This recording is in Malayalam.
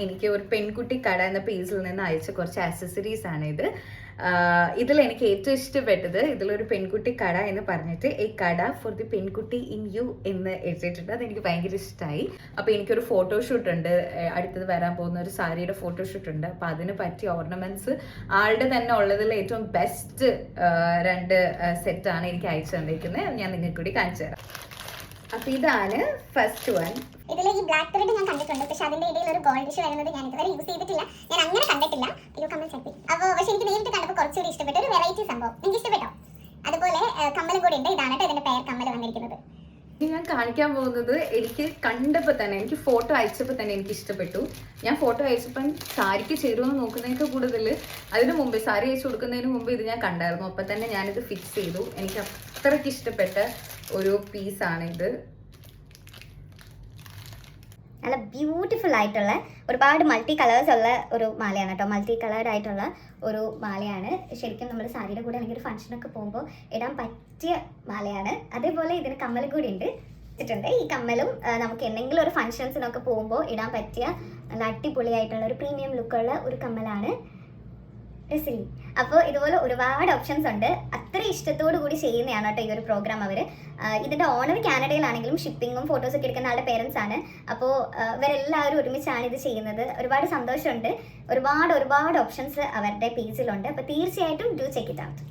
എനിക്ക് ഒരു പെൺകുട്ടി കട എന്ന പേജിൽ നിന്ന് അയച്ച കുറച്ച് ആക്സസറീസ് ആണ് ഇത്. ഇതിൽ എനിക്ക് ഏറ്റവും ഇഷ്ടപ്പെട്ടത് ഇതിലൊരു പെൺകുട്ടി കട എന്ന് പറഞ്ഞിട്ട് ഈ കട ഫോർ ദി പെൺകുട്ടി ഇൻ യു എന്ന് എഴുതിയിട്ടുണ്ട്. അതെനിക്ക് ഭയങ്കര ഇഷ്ടമായി. അപ്പോൾ എനിക്കൊരു ഫോട്ടോഷൂട്ട് ഉണ്ട്, അടുത്തത് വരാൻ പോകുന്ന ഒരു സാരിയുടെ ഫോട്ടോഷൂട്ട് ഉണ്ട്. അപ്പോൾ അതിന് പറ്റിയ ഓർണമെന്റ്സ് ആളുടെ തന്നെ ഉള്ളതിൽ ഏറ്റവും ബെസ്റ്റ് 2 സെറ്റാണ് എനിക്ക് അയച്ചു തന്നിരിക്കുന്നത്. ഞാൻ നിങ്ങൾക്ക് കൂടി കാണിച്ചു തരാം. അപ്പോൾ ഇതാണ് ഫസ്റ്റ് വൺ. ഇതിൽ ഈ ബ്ലാക്ക് ത്രെഡ് ഞാൻ കണ്ടിട്ടുണ്ട്, പക്ഷെ അതിന്റെ ഇടയിൽ ഒരു ഗോൾഡിഷ് വരുന്നത് ഞാൻ ഇതുവരെ യൂസ് ചെയ്തിട്ടില്ല. ഞാൻ അങ്ങനെ കണ്ടിട്ടില്ല. അയ്യോ കമ്മൽ ചപ്പി. അപ്പോൾ പക്ഷെ എനിക്ക് നേരിട്ട് കണ്ടപ്പോൾ കുറച്ചുകൂടി ഇഷ്ടപ്പെട്ട ഒരു വെറൈറ്റി സംഭവം. എനിക്ക് ഇഷ്ടപ്പെട്ടോ? അതുപോലെ കമ്മലും കൂടി ഉണ്ട്. ഇതാണ് ഇതിന്റെ പേർ കമ്മൽ വന്നിരിക്കുന്നത്. ഞാൻ കാണിക്കാൻ പോകുന്നത് എനിക്ക് കണ്ടപ്പോൾ തന്നെ, എനിക്ക് ഫോട്ടോ അയച്ചപ്പോൾ തന്നെ എനിക്ക് ഇഷ്ടപ്പെട്ടു. ഞാൻ ഫോട്ടോ അയച്ചപ്പം സാരിക്ക് ചേരുമെന്ന് നോക്കുന്നതിനൊക്കെ കൂടുതൽ അതിന് മുമ്പ് സാരി അയച്ചു കൊടുക്കുന്നതിന് മുമ്പ് ഇത് ഞാൻ കണ്ടായിരുന്നു. അപ്പം തന്നെ ഞാനിത് ഫിക്സ് ചെയ്തു. എനിക്ക് അത്രയ്ക്ക് ഇഷ്ടപ്പെട്ട ഒരു പീസാണ് ഇത്. നല്ല ബ്യൂട്ടിഫുൾ ആയിട്ടുള്ള ഒരുപാട് മൾട്ടി കളേഴ്സ് ഉള്ള ഒരു മാലയാണ് കേട്ടോ. മൾട്ടി കളേർഡ് ആയിട്ടുള്ള ഒരു മാലയാണ്. ശരിക്കും നമ്മൾ സാരിയുടെ കൂടെ അല്ലെങ്കിൽ ഒരു ഫംഗ്ഷനൊക്കെ പോകുമ്പോൾ ഇടാൻ പറ്റിയ മാലയാണ്. അതേപോലെ ഇതിന് കമ്മലും കൂടി ഉണ്ട്. ഈ കമ്മലും നമുക്ക് എന്തെങ്കിലും ഒരു ഫംഗ്ഷൻസിനൊക്കെ പോകുമ്പോൾ ഇടാൻ പറ്റിയ നല്ല അടിപൊളിയായിട്ടുള്ള ഒരു പ്രീമിയം ലുക്കുള്ള ഒരു കമ്മലാണ് റിസിലി. അപ്പോൾ ഇതുപോലെ ഒരുപാട് ഓപ്ഷൻസ് ഉണ്ട്. അത്ര ഇഷ്ടത്തോടു കൂടി ചെയ്യുന്നതാണ് കേട്ടോ ഈ ഒരു പ്രോഗ്രാം അവർ. ഇതിൻ്റെ ഓണർ കാനഡയിലാണെങ്കിലും ഷിപ്പിങ്ങും ഫോട്ടോസൊക്കെ എടുക്കുന്ന ആളുടെ പേരൻസ് ആണ്. അപ്പോൾ ഇവരെല്ലാവരും ഒരുമിച്ചാണ് ഇത് ചെയ്യുന്നത്. ഒരുപാട് സന്തോഷമുണ്ട്. ഒരുപാട് ഓപ്ഷൻസ് അവരുടെ പേജിലുണ്ട്. അപ്പോൾ തീർച്ചയായിട്ടും ഡു ചെക്ക് ഇറ്റ് ഔട്ട്.